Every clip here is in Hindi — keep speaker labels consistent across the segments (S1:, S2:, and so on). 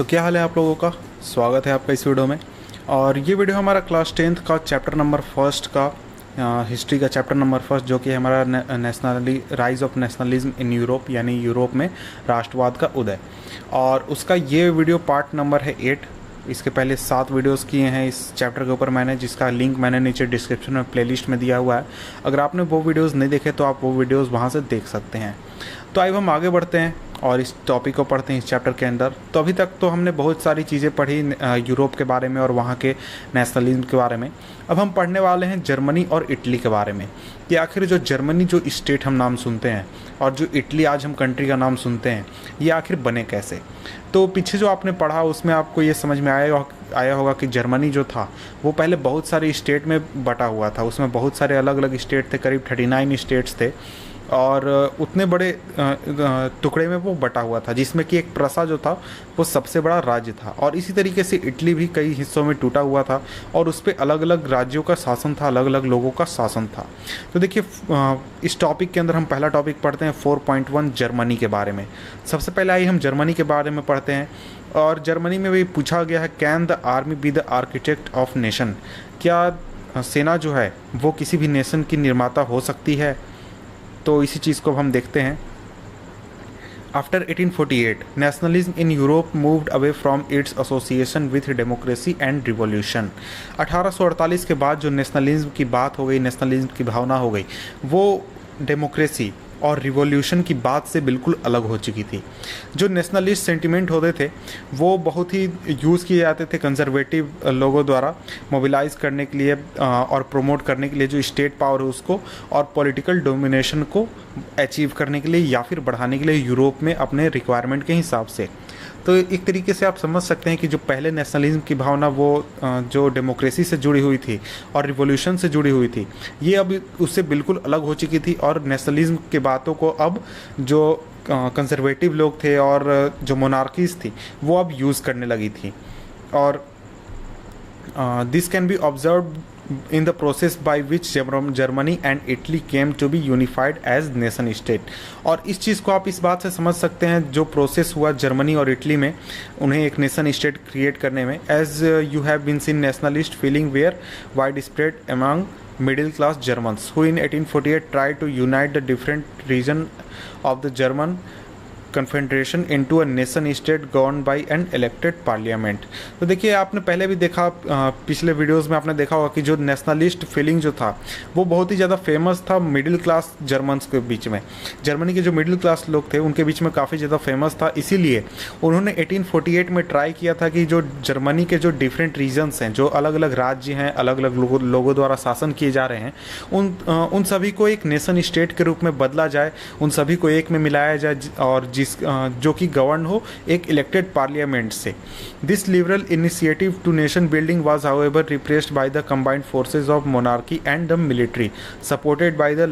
S1: तो क्या हाल है आप लोगों का। स्वागत है आपका इस वीडियो में। और ये वीडियो हमारा क्लास 10th का चैप्टर नंबर फर्स्ट का हिस्ट्री का चैप्टर नंबर फर्स्ट, जो कि हमारा nationally rise of nationalism in Europe, यानी यूरोप में राष्ट्रवाद का उदय। और उसका ये वीडियो पार्ट नंबर है 8। इसके पहले 7 वीडियोस किए हैं इस चैप्टर के ऊपर मैंने, जिसका लिंक मैंने नीचे डिस्क्रिप्शन में प्लेलिस्ट में दिया हुआ है। अगर आपने वो वीडियोस नहीं देखे तो आप वो वीडियोस वहाँ से देख सकते हैं। तो आइए हम आगे बढ़ते हैं और इस टॉपिक को पढ़ते हैं इस चैप्टर के अंदर। तो अभी तक तो हमने बहुत सारी चीज़ें पढ़ी यूरोप के बारे में और वहाँ के नेशनलिज्म के बारे में। अब हम पढ़ने वाले हैं जर्मनी और इटली के बारे में, कि आखिर जो जर्मनी जो स्टेट हम नाम सुनते हैं और जो इटली आज हम कंट्री का नाम सुनते हैं, ये आखिर बने कैसे। तो पीछे जो आपने पढ़ा उसमें आपको ये समझ में आया होगा कि जर्मनी जो था वो पहले बहुत सारे स्टेट में बटा हुआ था। उसमें बहुत सारे अलग अलग स्टेट थे, करीब 39 स्टेट्स थे और उतने बड़े टुकड़े में वो बटा हुआ था, जिसमें कि एक प्रसा जो था वो सबसे बड़ा राज्य था। और इसी तरीके से इटली भी कई हिस्सों में टूटा हुआ था और उस पर अलग अलग राज्यों का शासन था, अलग अलग लोगों का शासन था। तो देखिए इस टॉपिक के अंदर हम पहला टॉपिक पढ़ते हैं 4.1 जर्मनी के बारे में। सबसे पहले आइए हम जर्मनी के बारे में पढ़ते हैं। और जर्मनी में भी पूछा गया है, can the army be the architect of nation. क्या सेना जो है वो किसी भी नेशन की निर्माता हो सकती है। तो इसी चीज़ को हम देखते हैं। After 1848 nationalism in Europe moved away from its association with democracy and revolution. 1848 के बाद जो नेशनलिज्म की बात हो गई, नेशनलिज्म की भावना हो गई, वो डेमोक्रेसी और रिवॉल्यूशन की बात से बिल्कुल अलग हो चुकी थी। जो नेशनलिस्ट सेंटिमेंट होते थे वो बहुत ही यूज़ किए जाते थे कंजर्वेटिव लोगों द्वारा मोबिलाइज करने के लिए और प्रमोट करने के लिए जो स्टेट पावर है उसको, और पॉलिटिकल डोमिनेशन को अचीव करने के लिए या फिर बढ़ाने के लिए यूरोप में अपने रिक्वायरमेंट के हिसाब से। तो एक तरीके से आप समझ सकते हैं कि जो पहले नेशनलिज्म की भावना वो जो डेमोक्रेसी से जुड़ी हुई थी और रिवॉल्यूशन से जुड़ी हुई थी, ये अब उससे बिल्कुल अलग हो चुकी थी। और नेशनलिज्म की बातों को अब जो कंजर्वेटिव लोग थे और जो मोनार्कीज थी वो अब यूज़ करने लगी थी। और this can be observe in the process by which Germany and Italy came to be unified as nation state। और इस चीज़ को आप इस बात से समझ सकते हैं, जो प्रोसेस हुआ जर्मनी और इटली में उन्हें एक नेशन स्टेट क्रिएट करने में। As you have been seen nationalist feeling were wide spread among middle class Germans who in 1848 tried to unite the different region of the German confederation into a nation state govern by an elected parliament. तो देखिए आपने पहले भी देखा, पिछले वीडियोस में आपने देखा होगा कि जो नेशनलिस्ट फीलिंग जो था वो बहुत ही ज़्यादा फेमस था मिडिल क्लास जर्मन्स के बीच में। जर्मनी के जो मिडिल क्लास लोग थे उनके बीच में काफ़ी ज़्यादा फेमस था। इसीलिए उन्होंने 1848 में ट्राई किया था कि जो जर्मनी के जो डिफरेंट रीजन्स हैं, जो अलग अलग राज्य हैं, अलग अलग लोगों द्वारा शासन किए जा रहे हैं, उन सभी को एक नेशन स्टेट के रूप में बदला जाए, उन सभी को एक में मिलाया जाए और जो कि गवर्न हो एक इलेक्टेड पार्लियामेंट से। This liberal initiative to nation building was however repressed by the combined forces of monarchy and the military supported by the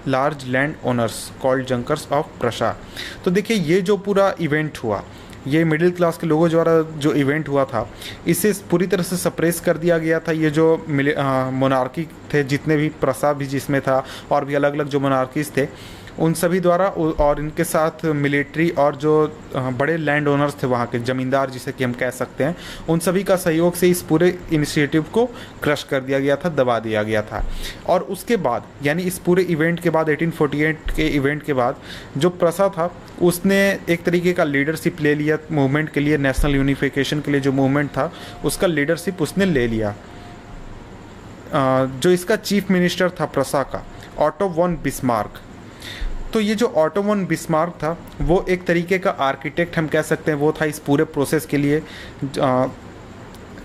S1: large land owners called Junkers of Prussia. तो देखिए ये जो पूरा इवेंट हुआ, ये मिडिल क्लास के लोगों द्वारा जो इवेंट हुआ था, इसे पूरी तरह से सप्रेस कर दिया गया था। ये जो मोनार्की थे, जितने भी प्रशा भी जिसमें था और भी अलग अलग जो मोनार्कीज थे उन सभी द्वारा, और इनके साथ मिलिट्री और जो बड़े लैंड ओनर्स थे वहाँ के ज़मींदार जिसे कि हम कह सकते हैं, उन सभी का सहयोग से इस पूरे इनिशिएटिव को क्रश कर दिया गया था, दबा दिया गया था। और उसके बाद यानी इस पूरे इवेंट के बाद 1848 के इवेंट के बाद जो प्रशा था उसने एक तरीके का लीडरशिप ले लिया मूवमेंट के लिए, नेशनल यूनिफिकेशन के लिए जो मूवमेंट था उसका लीडरशिप उसने ले लिया। जो इसका चीफ मिनिस्टर था प्रशा का, ऑटो वॉन बिस्मार्क। तो ये जो ऑटो वॉन बिस्मार्क था वो एक तरीके का आर्किटेक्ट हम कह सकते हैं, वो था इस पूरे प्रोसेस के लिए।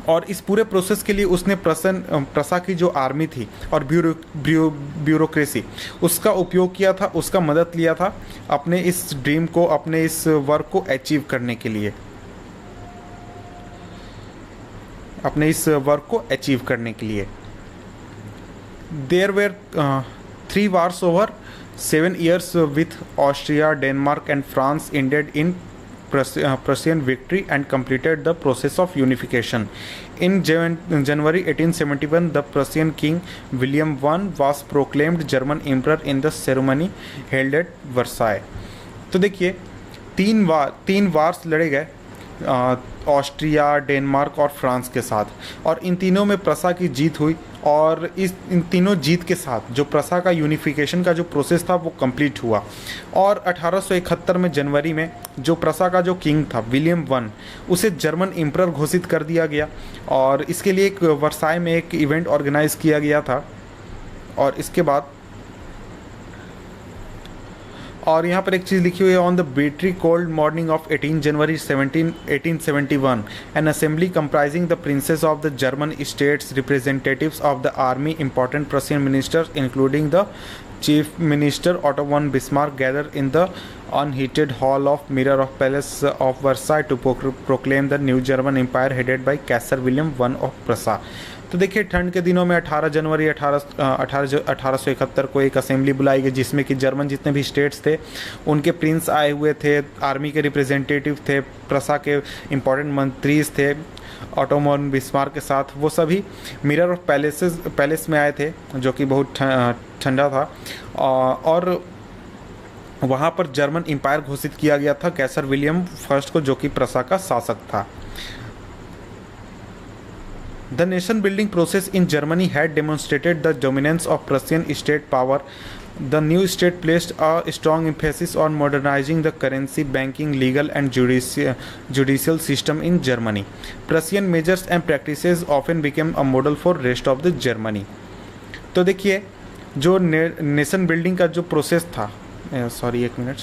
S1: और इस पूरे प्रोसेस के लिए उसने प्रशा की जो आर्मी थी और ब्यूरोक्रेसी उसका उपयोग किया था, उसका मदद लिया था अपने इस ड्रीम को, अपने इस वर्क को अचीव करने के लिए, अपने इस वर्क को अचीव करने के लिए। There were 3 wars over 7 years with Austria, Denmark and France ended in Prussian victory and completed the process of unification. In January 1871, the Prussian king William I was proclaimed German emperor in the ceremony held at Versailles. तो देखिए 3 वार्स लड़े गए ऑस्ट्रिया, डेनमार्क और फ्रांस के साथ, और इन तीनों में प्रसा की जीत हुई। और इन तीनों जीत के साथ जो प्रसा का यूनिफिकेशन का जो प्रोसेस था वो कंप्लीट हुआ। और 1871 में जनवरी में जो प्रसा का जो किंग था विलियम वन, उसे जर्मन एम्परर घोषित कर दिया गया। और इसके लिए एक वर्साई में एक इवेंट ऑर्गेनाइज किया गया था। और इसके बाद और यहाँ पर एक चीज़ लिखी हुई है, on the bitterly cold morning of 18 January 1871 an assembly comprising the princes of the German states, representatives of the army, important Prussian ministers including the chief minister Otto von Bismarck gather in the unheated hall of mirror of palace of Versailles to proclaim the new German empire headed by Kaiser William I of Prussia। तो देखिए ठंड के दिनों में 18 जनवरी 1871 को एक असेंबली बुलाई गई जिसमें कि जर्मन जितने भी स्टेट्स थे उनके प्रिंस आए हुए थे, आर्मी के रिप्रेजेंटेटिव थे, प्रसा के इम्पोर्टेंट मंत्रीज थे ऑटोमन बिस्मार्क के साथ, वो सभी मिरर ऑफ पैलेस में आए थे जो कि बहुत ठंडा था। और वहाँ पर जर्मन एम्पायर घोषित किया गया था कैसर विलियम फर्स्ट को, जो कि प्रसा का शासक था। The nation building process in Germany had demonstrated the dominance of Prussian state power. The new state placed a strong emphasis on modernising the currency, banking, legal and judicial system in Germany. Prussian measures and practices often became a model for rest of the Germany. तो देखिए जो नेशन बिल्डिंग का जो प्रोसेस था, एक मिनट,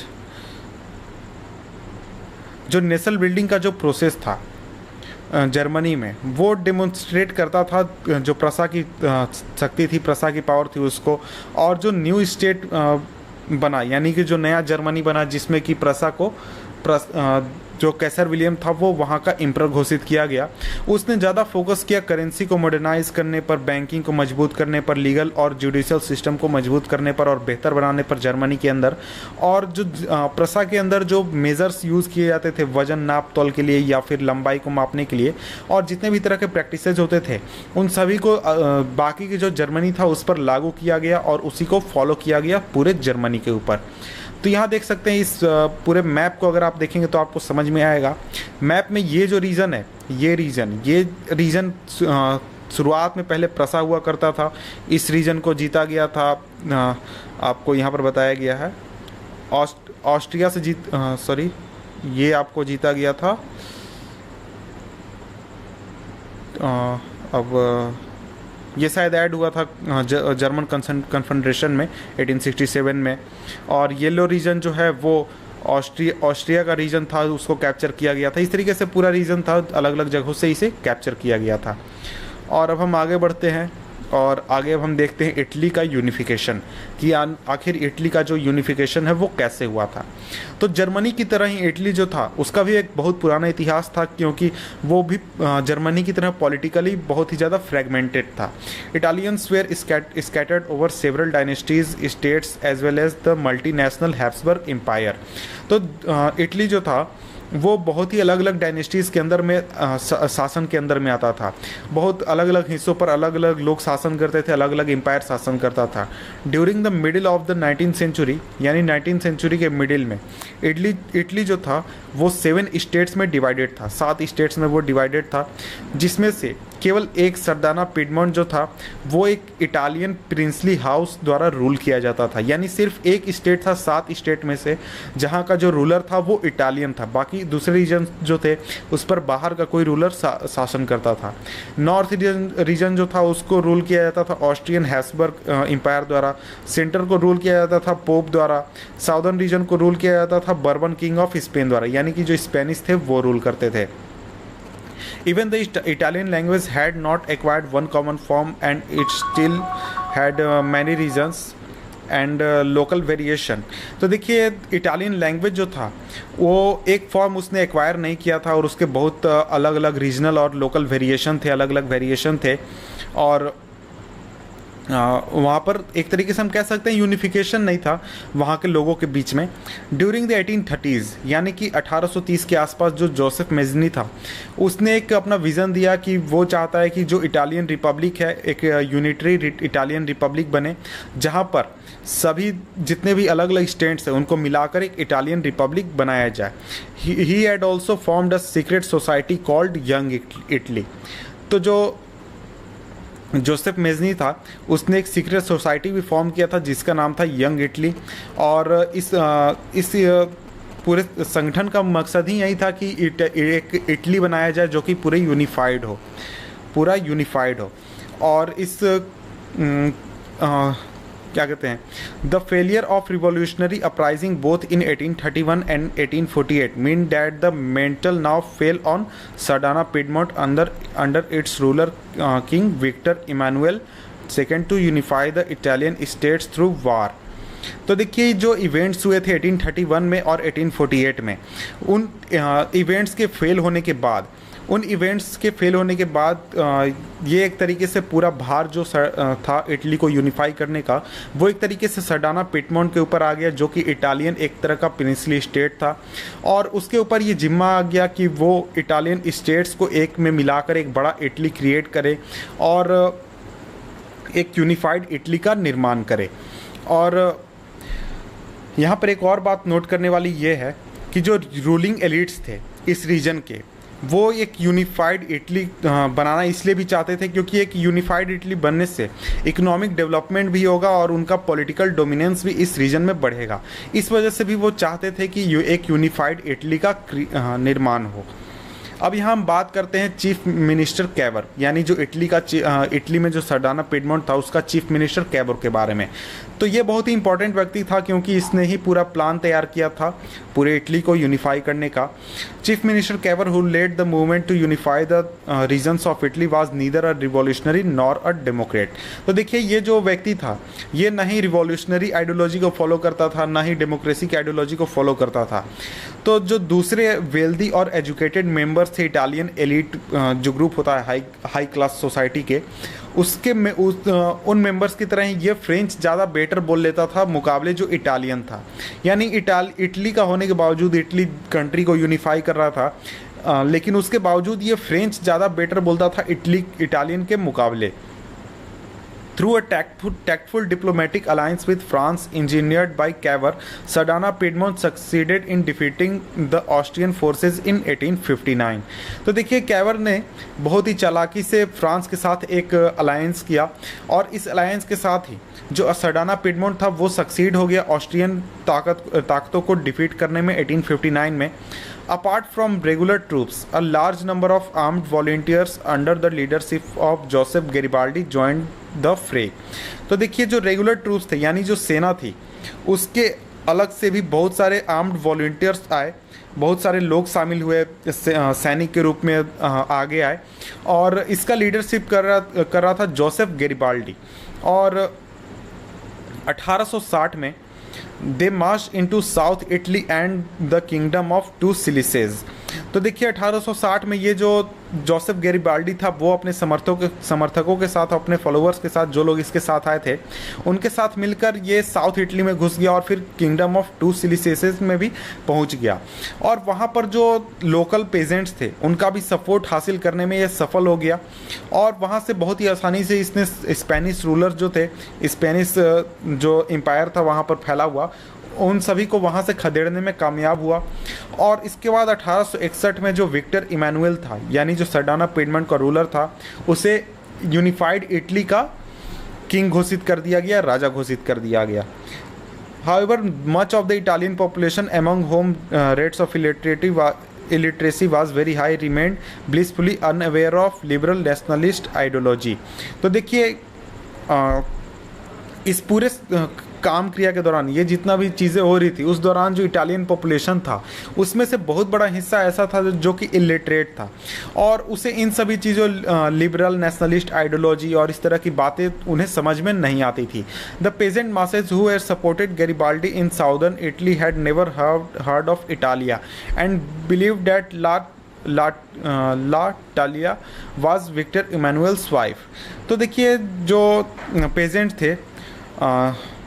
S1: जो नेशनल बिल्डिंग का जो प्रोसेस था जर्मनी में, वो डेमोन्स्ट्रेट करता था जो प्रसा की शक्ति थी, प्रसा की पावर थी उसको। और जो न्यू स्टेट बना, यानी कि जो नया जर्मनी बना जिसमें कि प्रसा को जो कैसर विलियम था वो वहाँ का एम्परर घोषित किया गया, उसने ज़्यादा फोकस किया करेंसी को मॉडर्नाइज करने पर, बैंकिंग को मजबूत करने पर, लीगल और जुडिशियल सिस्टम को मजबूत करने पर और बेहतर बनाने पर जर्मनी के अंदर। और जो प्रसा के अंदर जो मेजर्स यूज़ किए जाते थे वजन नाप तोल के लिए या फिर लंबाई को मापने के लिए, और जितने भी तरह के प्रैक्टिसेज होते थे उन सभी को बाकी की जो जर्मनी था उस पर लागू किया गया और उसी को फॉलो किया गया पूरे जर्मनी के ऊपर। तो यहाँ देख सकते हैं इस पूरे मैप को अगर आप देखेंगे तो आपको समझ में आएगा। मैप में ये जो रीजन है, ये रीजन शुरुआत में पहले प्रसा हुआ करता था, इस रीजन को जीता गया था, आपको यहाँ पर बताया गया है। ऑस्ट्रिया से ये आपको जीता गया था। अब ये शायद ऐड हुआ था जर्मन कन्फेडरेशन में 1867 में। और येलो रीजन जो है वो ऑस्ट्रिया का रीजन था, उसको कैप्चर किया गया था। इस तरीके से पूरा रीजन था, अलग अलग जगहों से इसे कैप्चर किया गया था। और अब हम आगे बढ़ते हैं और आगे अब हम देखते हैं इटली का यूनिफिकेशन, कि आखिर इटली का जो यूनिफिकेशन है वो कैसे हुआ था। तो जर्मनी की तरह ही इटली जो था उसका भी एक बहुत पुराना इतिहास था, क्योंकि वो भी जर्मनी की तरह पॉलिटिकली बहुत ही ज़्यादा फ्रेगमेंटेड था। Italians were scattered over several dynasties, states as well as the multinational Habsburg empire. तो इटली जो था वो बहुत ही अलग अलग डायनेस्टीज़ के अंदर में शासन के अंदर में आता था। बहुत अलग अलग हिस्सों पर अलग अलग लोग शासन करते थे, अलग अलग एम्पायर शासन करता था। During the middle of the 19th century, यानी 19th सेंचुरी के मिडिल में इटली जो था वो 7 स्टेट्स में डिवाइडेड था, 7 स्टेट्स में वो डिवाइडेड था, जिसमें से केवल एक सरदाना पिडमोंट जो था वो एक इटालियन प्रिंसली हाउस द्वारा रूल किया जाता था। यानी सिर्फ एक स्टेट था 7 स्टेट में से जहाँ का जो रूलर था वो इटालियन था, बाकी दूसरे रीजन जो थे उस पर बाहर का कोई रूलर शासन करता था। नॉर्थ रीजन जो था उसको रूल किया जाता था ऑस्ट्रियन हैब्सबर्ग एम्पायर द्वारा, सेंटर को रूल किया जाता था पोप द्वारा, साउदर्न रीजन को रूल किया जाता था बर्बन किंग ऑफ स्पेन द्वारा, यानी कि जो स्पेनिश थे वो रूल करते थे। Even the Italian language had not acquired one common form and it still had many regions and local variation। तो देखिए इटालियन लैंग्वेज जो था वो एक फॉर्म उसने एक्वायर नहीं किया था और उसके बहुत अलग अलग रीजनल और लोकल वेरिएशन थे, अलग अलग वेरिएशन थे। और वहाँ पर एक तरीके से हम कह सकते हैं यूनिफिकेशन नहीं था वहाँ के लोगों के बीच में। ड्यूरिंग द 1830s, यानी कि 1830 के आसपास जो जोसेफ मेज़नी था उसने एक अपना विज़न दिया कि वो चाहता है कि जो इटालियन रिपब्लिक है एक यूनिटरी इटालियन रिपब्लिक बने, जहाँ पर सभी जितने भी अलग अलग स्टेट्स हैं उनको मिलाकर एक इटालियन रिपब्लिक बनाया जाए। He had also formed a secret society called young Italy. तो जो जोसेफ मेज़नी था उसने एक सीक्रेट सोसाइटी भी फॉर्म किया था जिसका नाम था यंग इटली। और इस पूरे संगठन का मकसद ही यही था कि एक इटली बनाया जाए जो कि पूरे यूनिफाइड हो, पूरा यूनिफाइड हो। और इस क्या कहते हैं, the failure of revolutionary uprising both in 1831 and 1848 mean that the mantle now fell on Sardinia Piedmont under its ruler king Victor Emmanuel second to unify the Italian states through war. तो देखिए जो इवेंट्स हुए थे 1831 में और 1848 में, उन इवेंट्स के फेल होने के बाद ये एक तरीके से पूरा भार जो था इटली को यूनिफाई करने का, वो एक तरीके से सरडाना पिडमोंट के ऊपर आ गया जो कि इटालियन एक तरह का पेनिनसुला स्टेट था। और उसके ऊपर ये जिम्मा आ गया कि वो इटालियन स्टेट्स को एक में मिलाकर एक बड़ा इटली क्रिएट करे और एक यूनिफाइड इटली का निर्माण करे। और यहाँ पर एक और बात नोट करने वाली ये है कि जो रूलिंग एलिट्स थे इस रीजन के, वो एक यूनिफाइड इटली बनाना इसलिए भी चाहते थे क्योंकि एक यूनिफाइड इटली बनने से इकोनॉमिक डेवलपमेंट भी होगा और उनका पॉलिटिकल डोमिनेंस भी इस रीजन में बढ़ेगा। इस वजह से भी वो चाहते थे कि एक यूनिफाइड इटली का निर्माण हो। अब यहाँ हम बात करते हैं चीफ मिनिस्टर कैवर, यानी जो इटली में जो सरडाना पिडमोंट था उसका चीफ मिनिस्टर कैवर के बारे में। तो ये बहुत ही इंपॉर्टेंट व्यक्ति था क्योंकि इसने ही पूरा प्लान तैयार किया था पूरे इटली को यूनिफाई करने का। Chief minister Cavour who led the movement to unify the regions of Italy was neither a revolutionary nor a democrat. तो देखिए ये जो व्यक्ति था ये ना ही रिवॉल्यूशनरी आइडियोलॉजी को फॉलो करता था ना ही डेमोक्रेसी की आइडियोलॉजी को फॉलो करता था। तो जो दूसरे वेल्दी और एजुकेटेड मेंबर्स थे इटालियन एलिट जो ग्रुप होता है हाई क्लास सोसाइटी के, उन मेंबर्स की तरह ही ये फ्रेंच ज़्यादा बेटर बोल लेता था मुकाबले जो इटालियन था। यानी इटली का होने के बावजूद, इटली कंट्री को यूनिफाई कर रहा था लेकिन उसके बावजूद ये फ्रेंच ज़्यादा बेटर बोलता था इटालियन के मुकाबले। Through a tactful diplomatic alliance with France engineered by Cavour, Sardana Piedmont succeeded in defeating the Austrian forces in 1859। तो देखिए कैवर ने बहुत ही चालाकी से फ्रांस के साथ एक अलायंस किया और इस अलायंस के साथ ही जो सरडाना पिडमोंट था वो सक्सीड हो गया ऑस्ट्रियन ताकतों को डिफीट करने में 1859 में। Apart from regular troops, a large number of armed volunteers under the leadership of Joseph Garibaldi joined the fray। तो देखिए जो रेगुलर ट्रूप्स थे यानी जो सेना थी उसके अलग से भी बहुत सारे आर्म्ड वॉलंटियर्स आए, बहुत सारे लोग शामिल हुए सैनिक के रूप में आगे आए और इसका लीडरशिप कर रहा था जोसेफ गैरिबाल्डी। और 1860 में they march into south Italy and the kingdom of two Sicilies. तो देखिए 1860 में ये जो जोसेफ गैरिबाल्डी था वो अपने समर्थकों के साथ, अपने फॉलोअर्स के साथ, जो लोग इसके साथ आए थे उनके साथ मिलकर ये साउथ इटली में घुस गया और फिर किंगडम ऑफ टू सिलिसेस में भी पहुंच गया। और वहाँ पर जो लोकल पेजेंट्स थे उनका भी सपोर्ट हासिल करने में ये सफल हो गया और वहाँ से बहुत ही आसानी से इसने स्पेनिश रूलर जो थे, स्पेनिश जो एम्पायर था वहाँ पर फैला हुआ, उन सभी को वहाँ से खदेड़ने में कामयाब हुआ। और इसके बाद 1861 में जो विक्टर इमानुएल था यानी जो सरडाना पिडमोंट का रूलर था उसे यूनिफाइड इटली का किंग घोषित कर दिया गया, राजा घोषित कर दिया गया। However, much of the Italian population among whom rates of illiteracy was very high remained blissfully unaware of liberal nationalist ideology। तो देखिए इस पूरे काम क्रिया के दौरान ये जितना भी चीज़ें हो रही थी उस दौरान जो इटालियन पॉपुलेशन था उसमें से बहुत बड़ा हिस्सा ऐसा था जो कि इलिटरेट था और उसे इन सभी चीज़ों लिबरल नेशनलिस्ट आइडियोलॉजी और इस तरह की बातें उन्हें समझ में नहीं आती थी। The peasant masses who had supported Garibaldi in southern Italy had never heard of Italia and believe that la Talia was Victor Emmanuel's wife. तो देखिए जो पेजेंट थे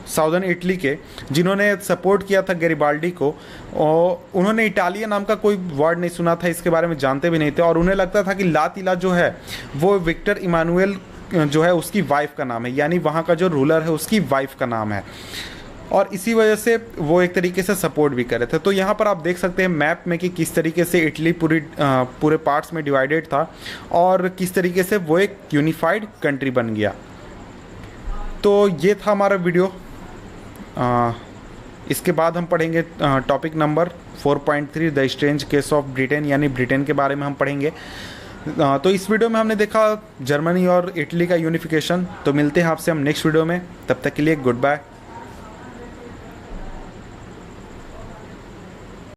S1: साउदर्न इटली के जिन्होंने सपोर्ट किया था गैरिबाल्डी को, और उन्होंने इटालिया नाम का कोई वर्ड नहीं सुना था, इसके बारे में जानते भी नहीं थे और उन्हें लगता था कि लातिला जो है वो विक्टर इमानुएल जो है उसकी वाइफ का नाम है, यानी वहाँ का जो रूलर है उसकी वाइफ का नाम है, और इसी वजह से वो एक तरीके से सपोर्ट भी कर रहे थे। तो यहाँ पर आप देख सकते हैं मैप में कि किस तरीके से इटली पूरे पार्ट्स में डिवाइडेड था और किस तरीके से वो एक यूनिफाइड कंट्री बन गया। तो ये था हमारा वीडियो। इसके बाद हम पढ़ेंगे topic number 4.3 the strange case of Britain, यानी ब्रिटेन के बारे में हम पढ़ेंगे। तो इस वीडियो में हमने देखा जर्मनी और इटली का यूनिफिकेशन। तो मिलते हैं आपसे हम नेक्स्ट वीडियो में, तब तक के लिए गुड बाय।